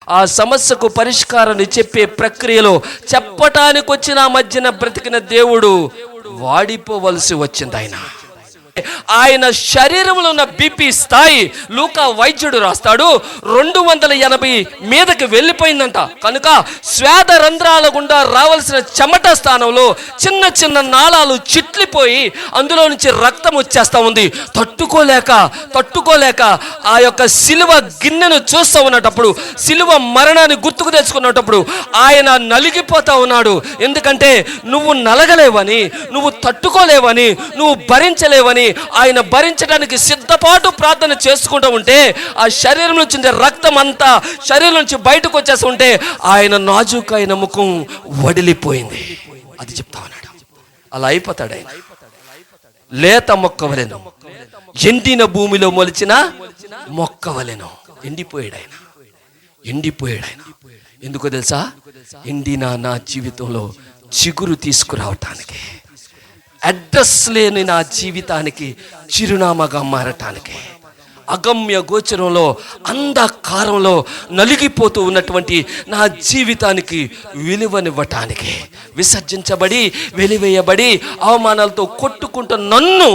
ఆ సమస్యకు పరిష్కారాన్ని చెప్పే ప్రక్రియలో చెప్పటానికి వచ్చిన మధ్యన బ్రతికిన దేవుడు వాడిపోవలసి వచ్చింది. ఆయన శరీరంలో ఉన్న బీపీ స్థాయి లూకా వైద్యుడు రాస్తాడు 280 మీదకి వెళ్ళిపోయిందంట. కనుక శ్వేత రంధ్రాల గుండా రావాల్సిన చెమట స్థానంలో చిన్న చిన్న నాళాలు చిట్లిపోయి అందులో నుంచి రక్తం వచ్చేస్తా ఉంది. తట్టుకోలేక ఆ యొక్క సిలువ గిన్నెను చూస్తూ ఉన్నటప్పుడు, సిలువ మరణాన్ని గుర్తుకు తెచ్చుకున్నప్పుడు ఆయన నలిగిపోతా ఉన్నాడు. ఎందుకంటే నువ్వు నలగలేవని, నువ్వు తట్టుకోలేవని, నువ్వు భరించలేవని ఆయన భరించడానికి సిద్ధపాటు ప్రార్థన చేసుకుంటూ ఉంటే ఆ శరీరం నుంచి రక్తం అంతా శరీరం నుంచి బయటకు వచ్చేస్తూ ఉంటే ఆయన నాజూకైన ముఖం వడిలిపోయింది. అది చెప్తా ఉన్నాడు. అలా అయిపోతాడు ఆయన. లేత మొక్కవలెను, ఎండిన భూమిలో మొలిచిన మొక్కవలెను. ఎండిపోయాడు ఆయన. ఎందుకో తెలుసా? ఎండిన నా జీవితంలో చిగురు తీసుకురావటానికి, అడ్రస్ లేని నా జీవితానికి చిరునామాగా మారటానికి, అగమ్య గోచరంలో అంధకారంలో నలిగిపోతూ ఉన్నటువంటి నా జీవితానికి విలువనివ్వటానికి, విసర్జించబడి వెలివేయబడి అవమానాలతో కొట్టుకుంటూ నన్ను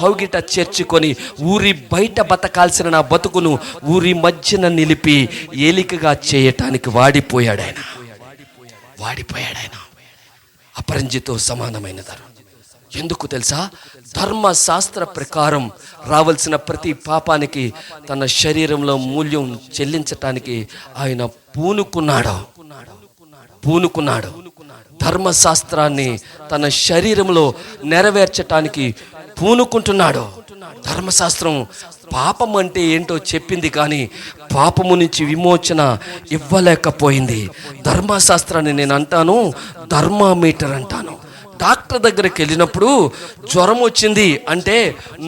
కౌగిట చేర్చుకొని ఊరి బయట బతకాల్సిన నా బతుకును ఊరి మధ్యన నిలిపి ఏలికగా చేయటానికి వాడిపోయాడు ఆయన. అపరంజితో సమానమైన ధర్మం. ఎందుకు తెలుసా? ధర్మశాస్త్ర ప్రకారం రావాల్సిన ప్రతి పాపానికి తన శరీరంలో మూల్యం చెల్లించటానికి ఆయన పూనుకున్నాడు. ధర్మశాస్త్రాన్ని తన శరీరంలో నెరవేర్చటానికి పూనుకుంటున్నాడు. ధర్మశాస్త్రం పాపం అంటే ఏంటో చెప్పింది, కానీ పాపము నుంచి విమోచన ఇవ్వలేకపోయింది. ధర్మశాస్త్రాన్ని నేను అంటాను థర్మామీటర్ అంటాను. డాక్టర్ దగ్గరికి వెళ్ళినప్పుడు జ్వరం వచ్చింది అంటే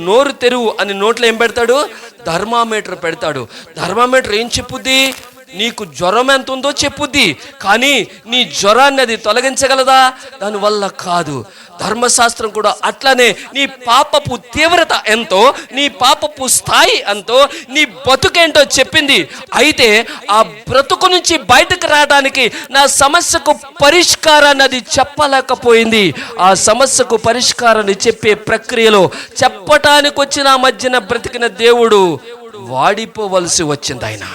నోరు తెరువు అని నోట్లో ఏం పెడతాడు? థర్మామీటర్ పెడతాడు. థర్మామీటర్ ఏం చెప్పుద్ది? నీకు జ్వరం ఎంత ఉందో చెప్పుద్ది, కానీ నీ జ్వరాన్ని అది తొలగించగలదా? దానివల్ల కాదు. ధర్మశాస్త్రం కూడా అట్లనే నీ పాపపు తీవ్రత ఎంతో, నీ పాపపు స్థాయి ఎంతో, నీ బతుకేంటో చెప్పింది. అయితే ఆ బ్రతుకు నుంచి బయటకు రావడానికి నా సమస్యకు పరిష్కారాన్ని అది చెప్పలేకపోయింది. ఆ సమస్యకు పరిష్కారాన్ని చెప్పే ప్రక్రియలో చెప్పటానికి వచ్చిన మధ్యన బ్రతికిన దేవుడు వాడిపోవలసి వచ్చింది ఆయన.